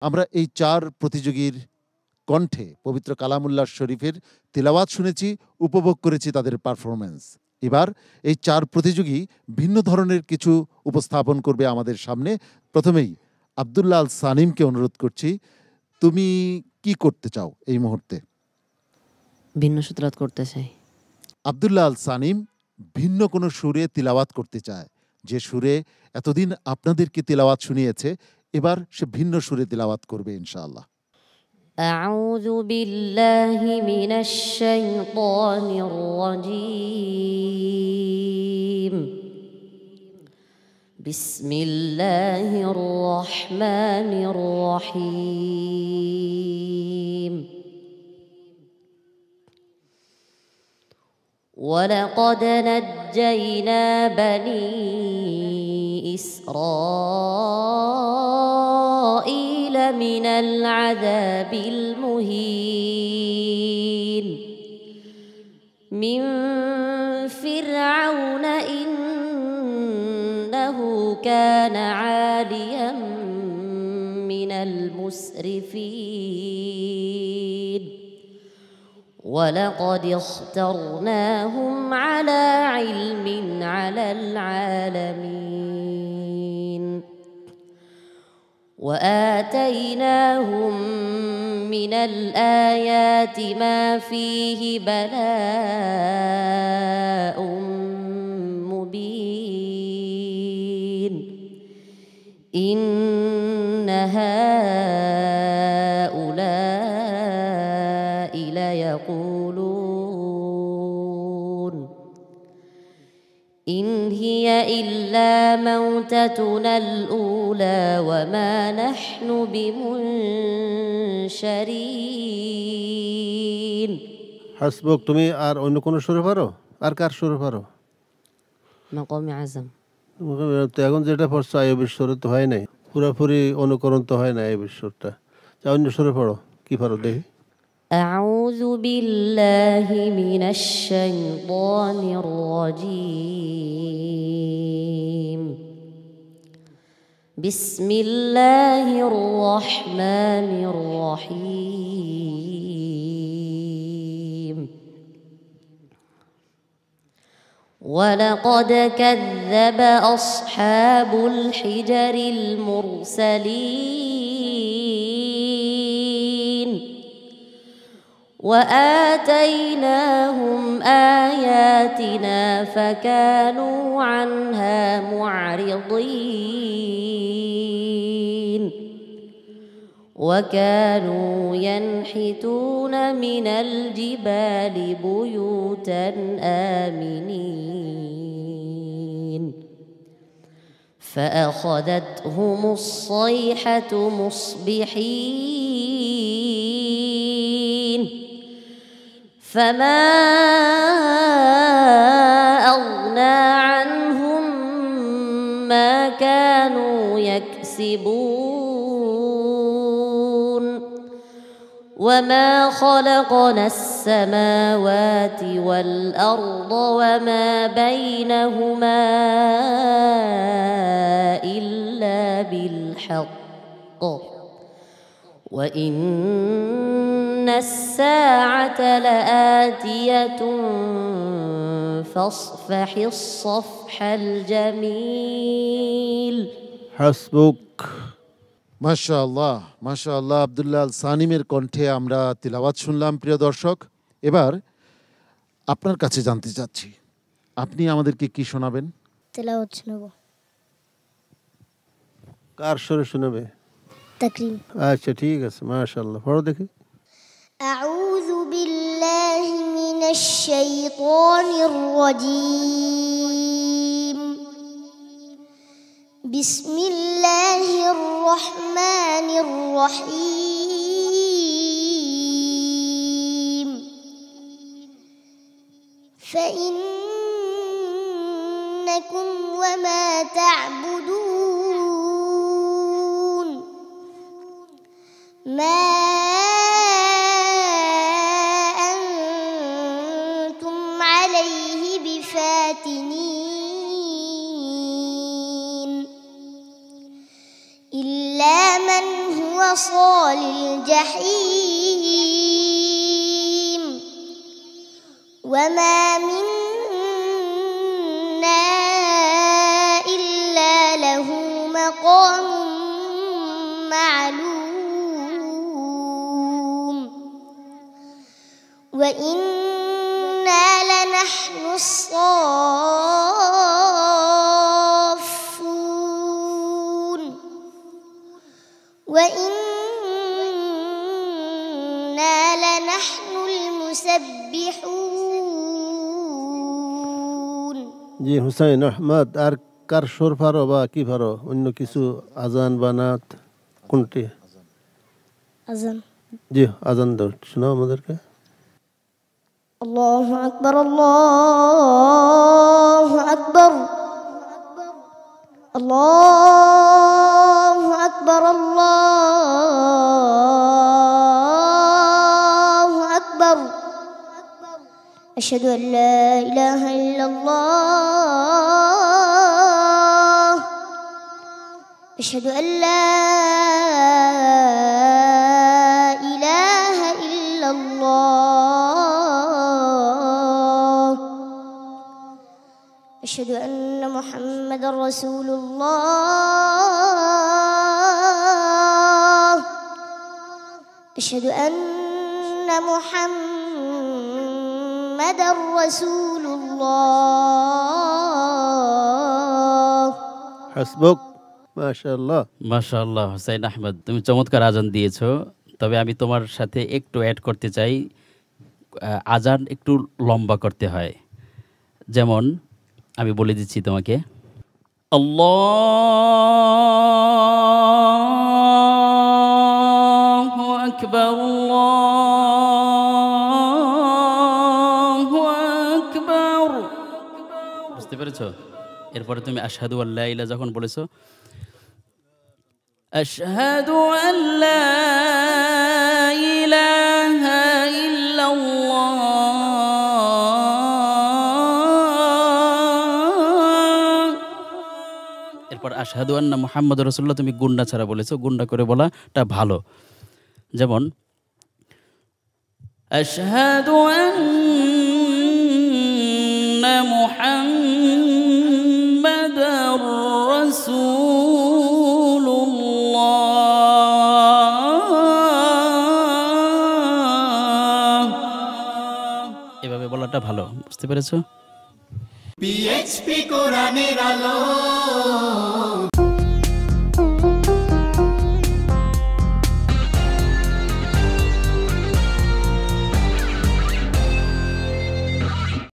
আমরা এই ৪ প্রতিযোগীর কণ্ঠে পবিত্র কালামুল্লাহ শরীফের তিলাওয়াত শুনেছি, উপভোগ করেছি তাদের পারফরম্যান্স। এবার এই ৪ প্রতিযোগী ভিন্ন ধরনের কিছু উপস্থাপন করবে আমাদের সামনে। প্রথমেই আব্দুল্লাহ আল সানিমকে অনুরোধ করছি, তুমি কি করতে চাও এই মুহূর্তে? ভিন্ন সূত্রাত করতে চাই। আব্দুল্লাহ আল সানিম ভিন্ন কোনো সুরে তিলাওয়াত করতে চায়, যে সুরে এতদিন আপনাদেরকে তিলাওয়াত শুনিয়েছে। এবার সে ভিন্ন সুরে তিলাওয়াত করবে ইনশাআল্লাহ। আউযু বিল্লাহি মিনাশ শাইতানির রাজীম। বিসমিল্লাহির রহমানির রহিম। ولقد نجينا بني إسرائيل من العذاب المهين من فرعون إنه كان عاليا من المسرفين ولقد اخترناهم على علم على العالمين وآتيناهم من الآيات ما فيه بلاء مبين إن هؤلاء ليقولون إن هي إلا موتتنا الأولى وما نحن بمنشرين। হাসবুক, তুমি আর অন্য কোন সুরে পারো? আর কার সুরে পারো? মাকামে আজম। এখন যেটা পড়ছো আইয়ুবের সুরে তো হয় নাই, পুরোপুরি অনুকরণ তো হয় না আইয়ুবের সুরটা। অন্য সুরে পড়ো, কি পারো দেখি। أعوذ بالله من الشيطان الرجيم. بسم الله الرحمن الرحيم. ولقد كذب أصحاب الحجر المرسلين وآتيناهم آياتنا فكانوا عنها معرضين وكانوا ينحتون من الجبال بيوتا آمنين فأخذتهم الصيحة مصبحين فما أغنى عنهم ما كانوا يكسبون وما خلقنا السماوات والأرض وما بينهما إلا بالحق وإن الساعة لآتية فاصفح الصفح الجميل. হাসবুক। মাশাআল্লাহ, মাশাআল্লাহ। আব্দুল্লাহ আল সানিমের কণ্ঠে আমরা তিলাওয়াত শুনলাম। প্রিয় দর্শক, এবার আপনার কাছে জানতে চাচ্ছি, আপনি আমাদেরকে কি শোনাবেন? তিলাওয়াত শোনাবো। কার সুরে শোনাবে? তাকরিম। আচ্ছা, ঠিক আছে, মাশাআল্লাহ। পড়ো দেখি। আউযু বিল্লাহি মিনাশ শাইতানির রাজীম। বিসমিল্লাহির রহমানির রহিম। ফাইন্নাকুম ওয়া মা তা'বুদুন মা আনতুম আলাইহি বিফাতিনিন ইল্লা মান হুয়া صال الجحيم وما منا إلا له مقام معلوم وإنا لنحن الصافون وإنا لنحن المسبحون জি হুসাইন আহমদ, আর কার সুর পারো বা কি পারো? অন্য কিছু আজান বা নাত কোনটি? أذن জি আজান দাও, শোনাও আমাদেরকে। الله أكبر الله أكبর الله أكبر الله أكبر أشهد أن لا إله إلا الله أشهد أن لا إله إلا الله أشهد أن محمد رسول الله أشهد أن محمد رسول الله হাসবুক, মাশাআল্লাহ। মাশাআল্লাহ হুসাইন আহমদ, তুমি চমৎকার আজান দিয়েছো। তবে আমি তোমার সাথে একটু অ্যাড করতে চাই, আজান একটু লম্বা করতে হয়। যেমন আমি বলে দিচ্ছি তোমাকে, আল্লাহু আকবার আল্লাহু আকবার। বুঝতে পেরেছো? এরপরে তুমি আশহাদু আল্লা ইলাহা যখন বলেছো, আশহাদু আল্লা ইলাহা ইল্লাল্লাহ, এরপর আশহাদু আন্না মুহাম্মাদুর রাসূলুল্লাহ তুমি গুন্ডা ছাড়া বলেছো, গুন্ডা করে বলাটা ভালো। যেমন আশহাদু আন্না মুহাম্মাদুর রাসূলুল্লাহ, এভাবে বলাটা ভালো। বুঝতে পেরেছো? PHP কোরআনের আলো।